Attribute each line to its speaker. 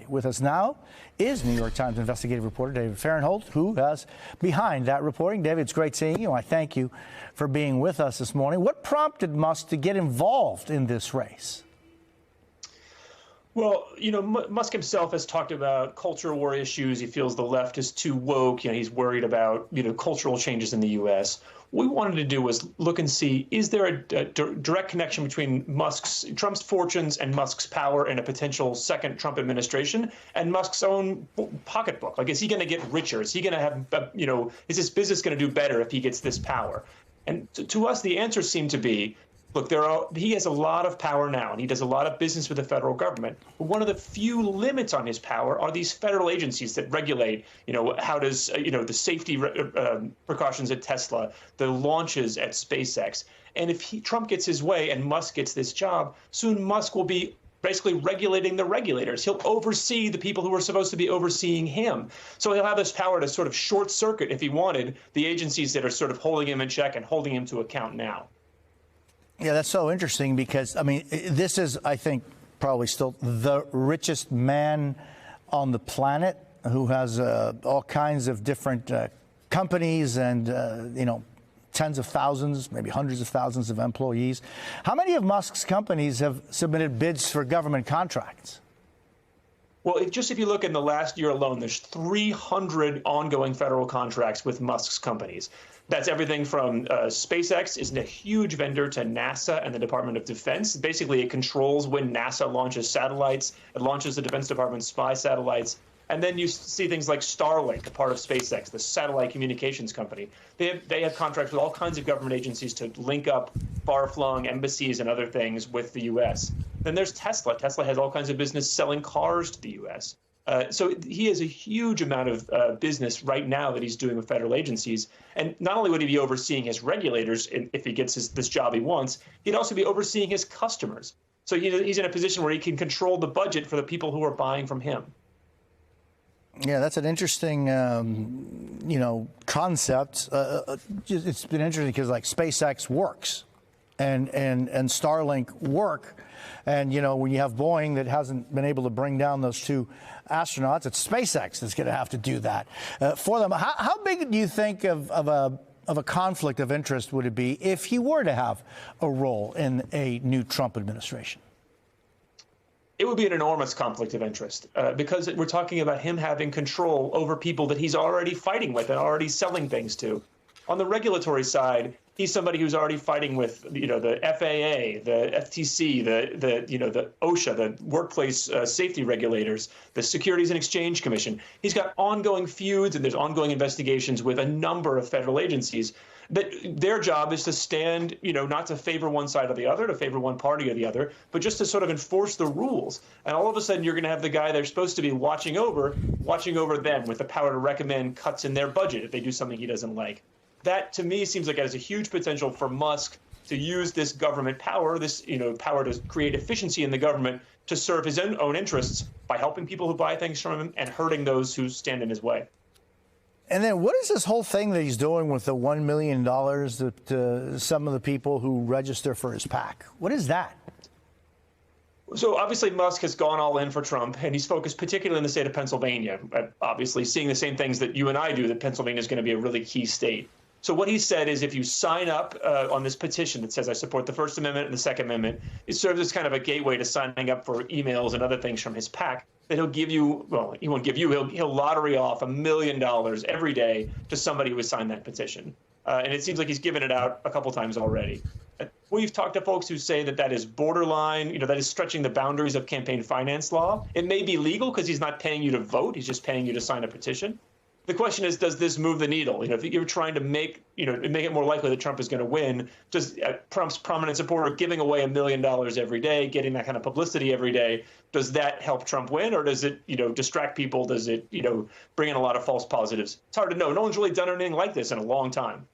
Speaker 1: With us now is New York Times investigative reporter David Fahrenthold, who is behind that reporting. David, it's great seeing you. I thank you for being with us this morning. What prompted Musk to get involved in this race?
Speaker 2: Well, Musk himself has talked about culture war issues. He feels the left is too woke. He's worried about, cultural changes in the U.S. What we wanted to do was look and see, is there a direct connection between Trump's fortunes and Musk's power in a potential second Trump administration and Musk's own pocketbook? Like, is he going to get richer? Is he going to have, is his business going to do better if he gets this power? And to us, the answer seemed to be, look, he has a lot of power now, and he does a lot of business with the federal government. But one of the few limits on his power are these federal agencies that regulate, how does, the safety precautions at Tesla, the launches at SpaceX. And if Trump gets his way and Musk gets this job, soon Musk will be basically regulating the regulators. He'll oversee the people who are supposed to be overseeing him. So he'll have this power to sort of short circuit, if he wanted, the agencies that are sort of holding him in check and holding him to account now.
Speaker 1: Yeah, that's so interesting because, this is, I think, probably still the richest man on the planet who has all kinds of different companies and, tens of thousands, maybe hundreds of thousands of employees. How many of Musk's companies have submitted bids for government contracts?
Speaker 2: Well, if you look in the last year alone, there's 300 ongoing federal contracts with Musk's companies. That's everything from SpaceX is a huge vendor to NASA and the Department of Defense. Basically, it controls when NASA launches satellites. It launches the Defense Department's spy satellites. And then you see things like Starlink, a part of SpaceX, the satellite communications company. They have contracts with all kinds of government agencies to link up far-flung embassies and other things with the U.S. Then there's Tesla. Tesla has all kinds of business selling cars to the U.S. So he has a huge amount of business right now that he's doing with federal agencies. And not only would he be overseeing his regulators if he gets this job he wants, he'd also be overseeing his customers. So he's in a position where he can control the budget for the people who are buying from him.
Speaker 1: Yeah, that's an interesting, concept. It's been interesting because, like, SpaceX works and Starlink work. And, when you have Boeing that hasn't been able to bring down those two astronauts, it's SpaceX that's going to have to do that for them. How big do you think of a conflict of interest would it be if he were to have a role in a new Trump administration?
Speaker 2: It would be an enormous conflict of interest because we're talking about him having control over people that he's already fighting with and already selling things to. On the regulatory side, he's somebody who's already fighting with, the FAA, the FTC, the OSHA, the workplace safety regulators, the Securities and Exchange Commission. He's got ongoing feuds and there's ongoing investigations with a number of federal agencies. But their job is to stand, not to favor one side or the other, to favor one party or the other, but just to sort of enforce the rules. And all of a sudden, you're going to have the guy they're supposed to be watching over them with the power to recommend cuts in their budget if they do something he doesn't like. That, to me, seems like it has a huge potential for Musk to use this government power, this power to create efficiency in the government to serve his own interests by helping people who buy things from him and hurting those who stand in his way.
Speaker 1: And then what is this whole thing that he's doing with the $1 million to some of the people who register for his PAC? What is that?
Speaker 2: So obviously Musk has gone all in for Trump, and he's focused particularly in the state of Pennsylvania, obviously seeing the same things that you and I do, that Pennsylvania is going to be a really key state. So what he said is if you sign up on this petition that says I support the First Amendment and the Second Amendment, it serves as kind of a gateway to signing up for emails and other things from his PAC. That he'll give you, well, he won't give you, he'll lottery off $1 million every day to somebody who has signed that petition. And it seems like he's given it out a couple times already. We've talked to folks who say that is borderline, that is stretching the boundaries of campaign finance law. It may be legal because he's not paying you to vote. He's just paying you to sign a petition. The question is, does this move the needle? If you're trying to make it more likely that Trump is going to win, does Trump's prominent supporter giving away $1 million every day, getting that kind of publicity every day, does that help Trump win, or does it, distract people? Does it, bring in a lot of false positives? It's hard to know. No one's really done anything like this in a long time.